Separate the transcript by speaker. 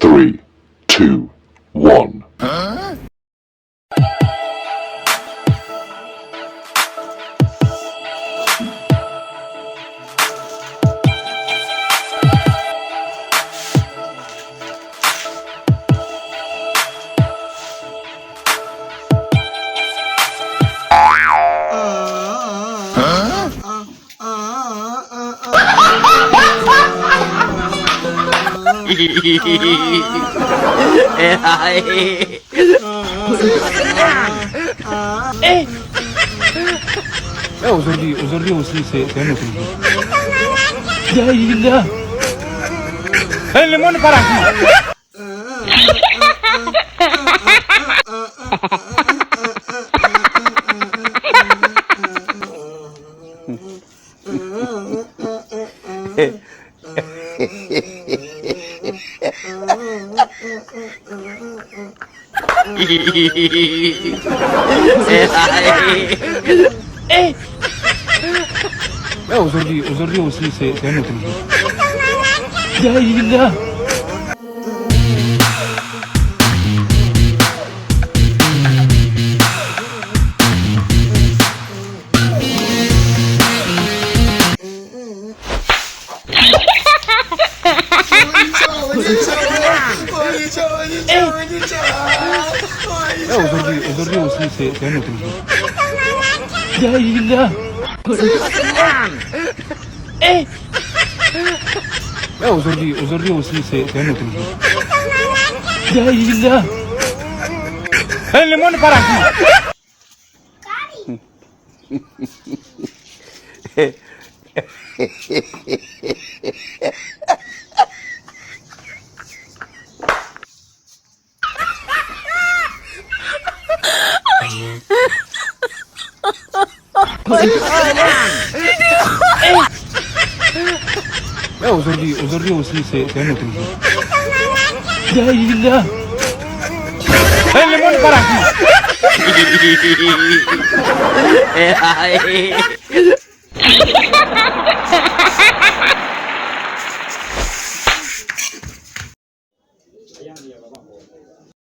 Speaker 1: 3, 2, 1.
Speaker 2: Aujourd'hui aussi, c'est un autre jour. Daïla. Le monde par aquí. Aujourd'hui aussi, c'est un autre jour. Daïla. Aujourd'hui aussi, c'est un autre jour. Daïla. Aujourd'hui aussi, c'est un autre jour. Daïla. Le monde par Aujourd'hui aussi, c'est un autre jour. Daïla. Le monde par aquí.